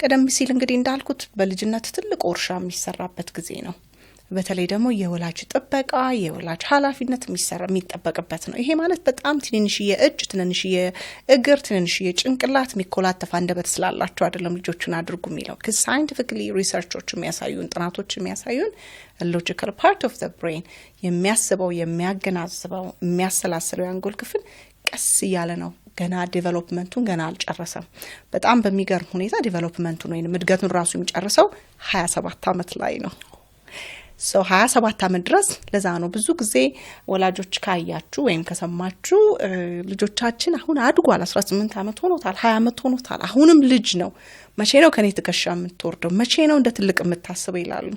ቀደም ሲል እንግዲህ እንዳልኩት በልጅነት ትልቅ ወርሻ የሚሰራበት ጊዜ ነው። በተለይ ደግሞ የወላጅ ጥበቃ የወላጅ ኃላፊነት የሚጠበቅበት ነው። ይሄ ማለት በጣም ትንንሽ የእጅ ትንንሽ የእግር ትንንሽ የጭንቅላት የሚኮላተፍ አንደበት ስላላቸው አይደለም ልጆቹን አድርጉ የሚለው ሳይንቲፊካሊ ሪሰርቾች የሚያሳዩን ጥናቶች የሚያሳዩን ሎጂካል ፓርት ኦፍ ዘ ብሬን የሚያስበው የሚያገናዝበው የሚያሰላስለው የአንጎል ክፍል ቀስ እያለ ነው ገና ዴቨሎፕመንቱን ገና አልጨረሰም። በጣም በሚገርም ሁኔታ ዴቨሎፕመንቱን ወይንም እድገቱን ራሱ የሚጨርሰው 27 ዓመት ላይ ነው። 27 ዓመት ድረስ ለዛ ነው ብዙ ጊዜ ወላጆች ካያችሁ ወይም ከሰማችሁ ልጆቻችን አሁን አድጓል 18 ዓመት ሆኖታል 20 ዓመት ሆኖታል አሁንም ልጅ ነው መቼ ነው ከኔ ትከሻ የምትወርደው መቼ ነው እንደ ትልቅ የምታስበው ይላሉ።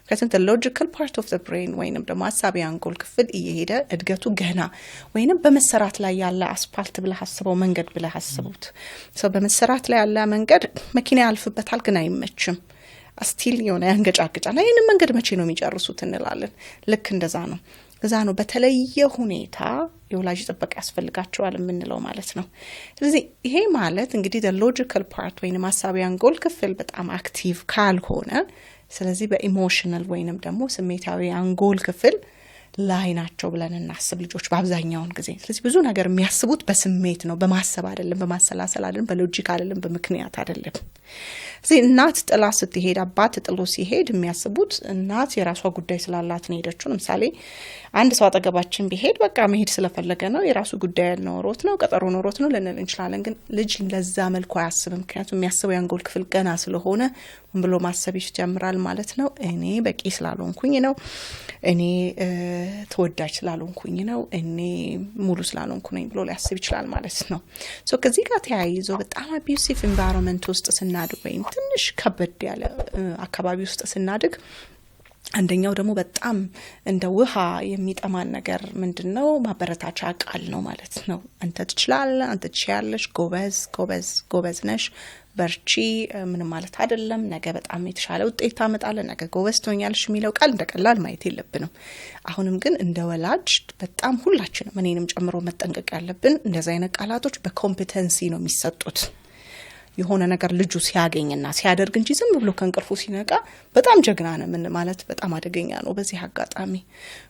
ከስንት ሎጂካል ፓርት ኦፍ ዘ ብሬን ወይንም ደግሞ አሳቢ አንጎል ክፍል እየሄደ እድገቱ ገና ወይንም በመሰራት ላይ ያለ አስፋልት ብለህ አስበው መንገድ ብለህ አስቡት። በመሰራት ላይ ያለ መንገድ መኪና ያልፍበታል ግን አይመችም አስቲል የሆነ ያንገጫግጫል ይሄንን መንገድ መቼ ነው የሚጨርሱት እንላለን። ልክ እንደዛ ነው በተለየ ሁኔታ የወላጅ ጥበቃ ያስፈልጋቸዋል የምንለው ማለት ነው። ስለዚህ ይሄ ማለት እንግዲህ the logical part ወይንም አሳቢ አንጎል ክፍል በጣም አክቲቭ ካልሆነ ስለዚህ በኢሞሽናል ወይንም ደግሞ ስሜታዊ አንጎል ክፍል ላይ ናቸው ብለን እናስብ ልጆች በአብዛኛውን ጊዜ። ስለዚህ ብዙ ነገር የሚያስቡት በስሜት ነው በማሰብ አይደለም በማሰላሰል አይደለም በሎጂክ አይደለም በምክንያት አይደለም። ስለዚህ እናት ጥላ ስትሄድ አባት ጥሎ ሲሄድ የሚያስቡት እናት የራሷ ጉዳይ ስላላት ነው ሄደችው። ለምሳሌ አንድ ሰው አጠገባችን ቢሄድ በቃ መሄድ ስለፈለገ ነው የራሱ ጉዳይ ኖሮት ነው ቀጠሮ ኖሮት ነው ልንል እንችላለን። ግን ልጅ ለዛ መልኩ አያስብም። ምክንያቱም የሚያስበው የአንጎል ክፍል ገና ስለሆነ ምን ብሎ ማሰብ ይጀምራል ማለት ነው። እኔ በቂ ስላልሆንኩኝ ነው እኔ ተወዳጅ ስላልሆንኩኝ ነው እኔ ሙሉ ስላልሆንኩ ነኝ ብሎ ሊያስብ ይችላል ማለት ነው። ከዚህ ጋር ተያይዞ በጣም አቢዩሲቭ ኢንቫይሮንመንት ውስጥ ስናድግ ወይም ትንሽ ከበድ ያለ አካባቢ ውስጥ ስናድግ አንደኛው ደግሞ በጣም እንደ ውሃ የሚጠማን ነገር ምንድነው ማበረታቻ ቃል ነው ማለት ነው። አንተ ትችላለህ አንተ ትችያለሽ ጎበዝ ነሽ በርቺ ምንም ማለት አይደለም ነገ በጣም የተሻለ ውጤት ታመጣለህ ነገ ጎበዝ ትሆኛለሽ የሚለው ቃል እንደቀላል ማየት የለብንም። አሁንም ግን እንደ ወላጅ በጣም ሁላችንም እኔንም ጨምሮ መጠንቀቅ ያለብን እንደዛ አይነት ቃላቶች በኮምፒተንሲ ነው የሚሰጡት። የሆነ ነገር ልጁ ሲያገኝና ሲያደርግ እንጂ ዝም ብሎ ከንቅርፉ ሲነቃ በጣም ጀግና ነው ምን ማለት በጣም አደገኛ ነው በዚህ አጋጣሚ።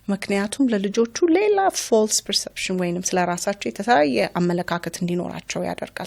ምክንያቱም ለልጆቹ ሌላ ፎልስ ፐርሰፕሽን ወይንም ስለራሳቸው የተለያየ አመለካከት እንዲኖራቸው ያደርጋል።